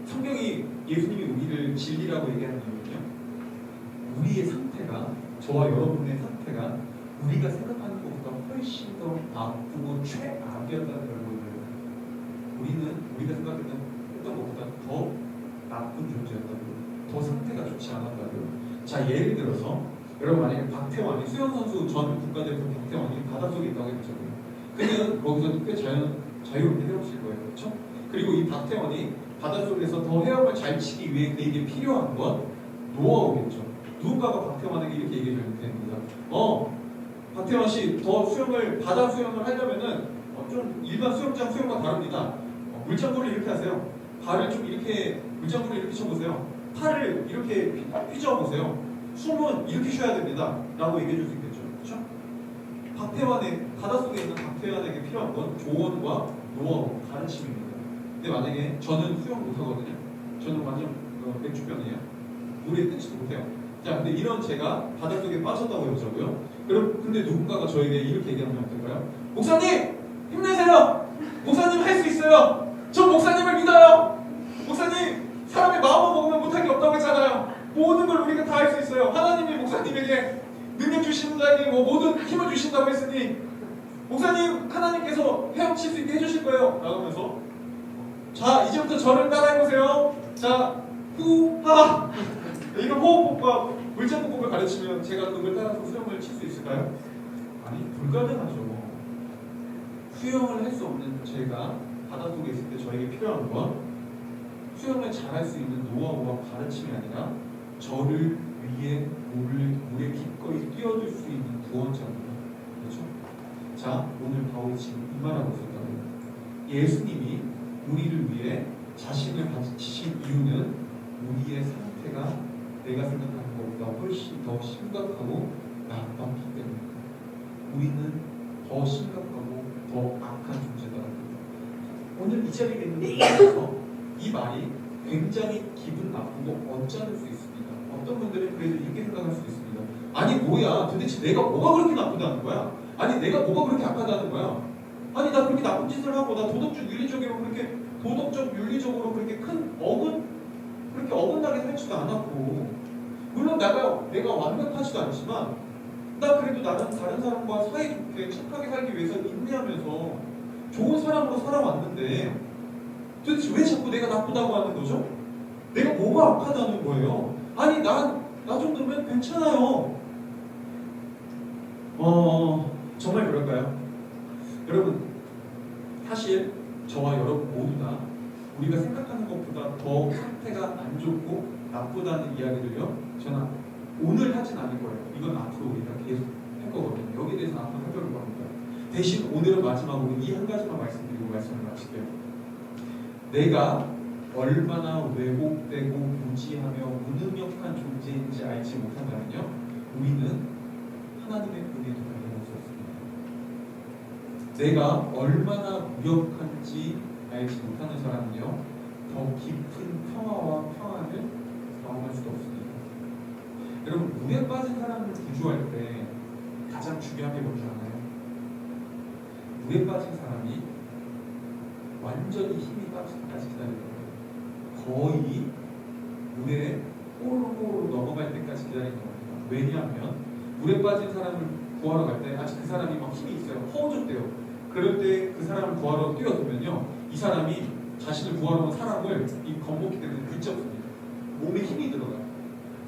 성경이 예수님이 우리를 진리라고 얘기하는 이유는요, 우리의 상태가, 저와 여러분의 상태가 우리가 생각하는 것보다 훨씬 더 나쁘고 최악이었다는 걸 보여줘요. 우리가 생각했던 것보다 더 나쁜 존재였다고요. 더 상태가 좋지 않았다고요. 자, 예를 들어서 여러분, 만약에 박태환이, 수영선수 전 국가대표 박태환이 바닷속에 있다고 해보자고요. 그는 거기서 꽤 자유롭게 헤엄칠 거예요. 그렇죠? 그리고 이 박태환이 바닷속에서 더 헤엄을 잘 치기 위해 그에게 필요한 건 노하우겠죠. 누군가가 박태환에게 이렇게 얘기해 주면 됩니다. 박태환 씨, 더 바다 수영을 하려면은 좀 일반 수영장 수영과 다릅니다. 물장구를 이렇게 하세요. 발을 좀 이렇게, 물장구를 이렇게 쳐보세요. 팔을 이렇게 휘저어보세요. 숨은 이렇게 쉬어야 됩니다. 라고 얘기해 줄 수 있겠죠. 그렇죠? 바닷속에 있는 박태환에게 필요한 건 조언과 노하우, 가르침입니다. 근데 만약에 저는 수영 못하거든요. 저는 완전 맥주병이에요. 물에 뜨지도 못해요. 자, 근데 이런 제가 바닷속에 빠졌다고 해보자고요. 근데 누군가가 저에게 이렇게 얘기하면 어떨까요? 목사님! 힘내세요! 목사님 할 수 있어요! 저 목사님을 믿어요! 목사님! 사람의 마음을 먹으면 못할 게 없다고 했잖아요. 모든 걸 우리가 다 할 수 있어요. 하나님이 목사님에게 능력 주시는 자에게 모든 힘을 주신다고 했으니 목사님, 하나님께서 헤엄칠 수 있게 해주실 거예요. 라면서, 자, 이제부터 저를 따라해보세요. 자, 하! 이런 호흡법과 물장구법을 가르치면 제가 그걸 따라서 수영을 칠 수 있을까요? 아니, 불가능하죠. 수영을 할 수 없는 제가 바닷속에 있을 때 저에게 필요한 건 수영을 잘할 수 있는 노하우와 가르침이 아니라 저를 위해 물에 기꺼이 뛰어들 수 있는 구원자입니다. 그렇죠? 자, 오늘 바울이 지금 이 말하고 있었다고요. 예수님이 우리를 위해 자신을 바치신 이유는 우리의 상태가 내가 생각하는 것보다 훨씬 더 심각하고 나빴기 때문입니다. 우리는 더 심각하고 더 악한 존재다. 오늘 이 자리에 있는 분들께서 이 말이 굉장히 기분 나쁘고 언짢을 수 있습니다. 어떤 분들은 그래도 이렇게 생각할 수 있습니다. 아니 뭐야, 도대체 내가 뭐가 그렇게 나쁘다는 거야? 아니 내가 뭐가 그렇게 악하다는 거야? 아니 나 그렇게 나쁜 짓을 하고 나 도덕적 윤리적으로 그렇게 큰 그렇게 어긋나게 살지도 않았고, 물론 내가 완벽하지도 않지만 나 그래도 나는 다른 사람과 사이좋게 착하게 살기 위해서 인내하면서 좋은 사람으로 살아왔는데 도대체 왜 자꾸 내가 나쁘다고 하는 거죠? 내가 뭐가 악하다는 거예요? 아니 나 정도면 괜찮아요. 정말 그럴까요? 여러분, 사실 저와 여러분 모두 다 우리가 생각하는 것보다 더 상태가 안 좋고 나쁘다는 이야기들요, 저는 오늘 하진 않을 거예요. 이건 앞으로 우리가 계속 할 거거든요. 여기에 대해서 앞으로 살펴볼 겁니다. 대신 오늘은 마지막으로 이 한 가지만 말씀드리고 말씀을 마칠게요. 내가 얼마나 왜곡되고 무지하며 무능력한 존재인지 알지 못한다면요, 우리는 하나님의 은혜도 발견할 수 없습니다. 내가 얼마나 무력한지 알지 못하는 사람은요, 더 깊은 평화와 평안을 경험할 수도 없습니다. 여러분, 물에 빠진 사람을 구조할 때 가장 중요한 게 뭔지 아나요? 물에 빠진 사람이 완전히 힘이 빠질 때까지 기다릴 거예요. 거의 물에 뽀로로 넘어갈 때까지 기다리는 겁니다. 왜냐하면 물에 빠진 사람을 구하러 갈 때 아직 그 사람이 막 힘이 있어요. 허우적대요. 그럴 때 그 사람을 구하러 뛰어들면요, 이 사람이 자신을 구하러 온 사람을 이 겉먹기 때문에 붙잡습니다. 몸에 힘이 들어가요.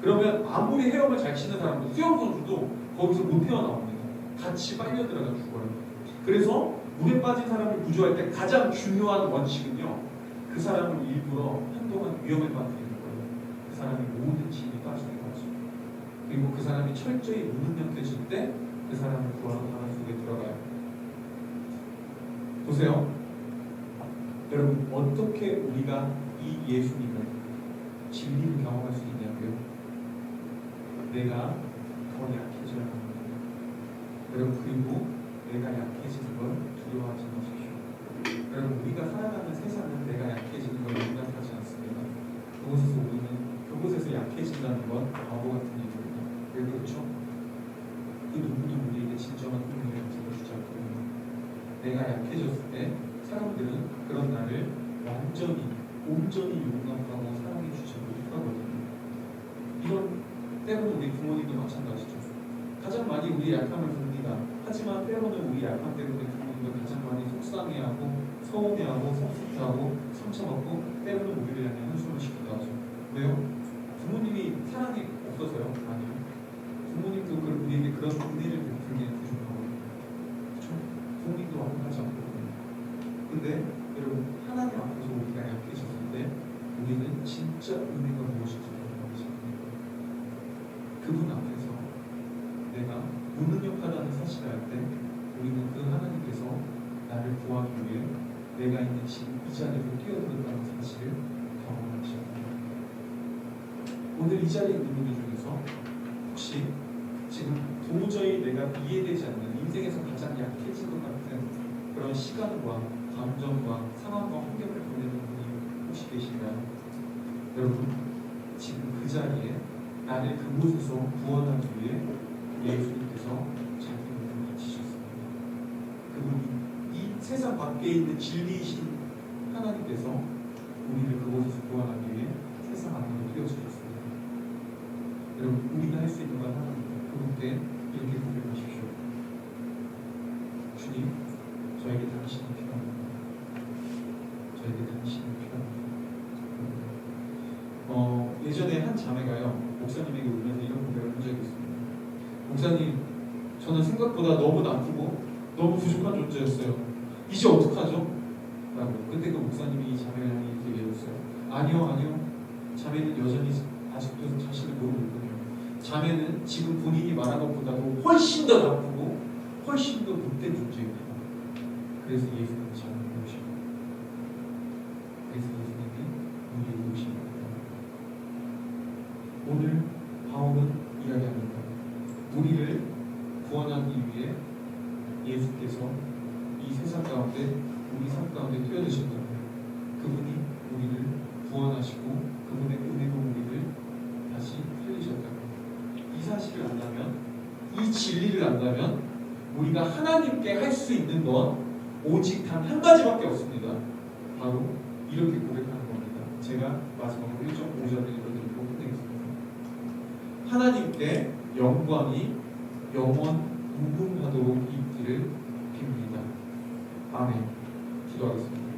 그러면 아무리 헤엄을 잘 치는 사람도, 수영 선수도 거기서 못 헤어나옵니다. 같이 빨려 들어가 죽어요. 그래서 물에 빠진 사람을 구조할 때 가장 중요한 원칙은요, 그 사람을 일부러 한동안 위험에 빠뜨리는 거예요. 그 사람이 모든 힘이 빠지는 거죠. 그리고 그 사람이 철저히 무능력해질 때 그 사람을 구하러 바다 속에 들어가요. 보세요. 여러분, 어떻게 우리가 이 예수님을, 진리를 경험할 수 있냐고요? 내가 더 약해져야 합니다. 여러분, 그리고 내가 약해지는 걸 두려워하지 마십시오. 여러분, 우리가 살아가는 세상은 내가 약해지는 걸 용납하지 않습니다. 그곳에서 약해진다는 건 바보 같은 일입니다. 왜 그렇죠? 그 누구도 우리에게 진정한 힘을 들어주지 않거든요. 내가 약해졌을 때 사람들은 그런 나를 온전히 용납하고 사랑해 주지 못하거든요. 이건 때로는 우리 부모님도 마찬가지죠. 가장 많이 우리의 약함을 봅니다. 하지만 때로는 우리 약함 때문에 부모님도 가장 많이 속상해하고 서운해하고 섭섭해하고 상처받고 때로는 우리를 향해 한숨을 쉬기도 하죠. 왜요? 부모님이 사랑이 없어서요? 아니요. 부모님도 우리에게 그런 은혜를 베풀기에 부족하거든요. 그렇죠? 부모님도 완벽하지 않거든요. 근데 여러분, 하나님 앞에서 우리가 약해졌을 때 우리는 진짜 은혜가 무엇인지 알아보십니다. 그분 앞에서 내가 무능력하다는 사실을 알 때 우리는 그 하나님께서 나를 구하기 위해 내가 있는 지금 이 자리로 뛰어들었다는 사실을 경험하지 않습니다. 오늘 이 자리에 있는 분들 중에서 혹시 지금 도저히 내가 이해되지 않는, 인생에서 가장 약해진 것 같은 그런 시간과 감정과 상황과 환경을 보내는 분이 혹시 계신가요? 여러분, 지금 그 자리에 나를 그곳에서 구원하기 위해 예수님께서 자기 몸을 바치셨습니다. 그분이 이 세상 밖에 있는 진리이신 하나님께서 우리를 그곳에서 구원하기 위해 세상 안으로 뛰어주셨습니다. 여러분, 우리가 할 수 있는 건 하나입니다. 그분께 이렇게 고백하십시오. 주님, 저에게 당신이 필요합니다. 저에게 당신이 필요합니다. 예전에 한 자매가요, 목사님에게 울면서 이런 고백을 한 적이 있습니다. 목사님, 저는 생각보다 너무 나쁘고 너무 부족한 존재였어요. 이제 어떡하죠? 라고. 근데 그 목사님이 이 자매를 향해 이렇게 얘기했어요. 아니요. 자매는 여전히 아직도 자신을 모르고 있거든요. 자매는 지금 본인이 말한 것보다도 훨씬 더 나쁘고 훨씬 더 못된 존재입니다. 그래서 예수님은 자매를 오시고, 그래서 예수님이 우리를 오십니다. 오늘 바울은 이야기합니다. 우리를 구원하기 위해 예수께서 이 세상 가운데, 우리 삶 가운데 뛰어드셨다고. 그분이 우리를 구원하시고 그분의 은혜로 우리를 다시 살리셨다고. 이 사실을 안다면, 이 진리를 안다면 우리가 하나님께 할 수 있는 건 오직 단 한 가지밖에 없습니다. 바로 이렇게 고백하는 겁니다. 제가 마지막으로 1.5절을 읽어드리고 끝내겠습니다. 하나님께 영광이 영원 무궁하도록 있기를 빕니다. 아멘. 기도하겠습니다.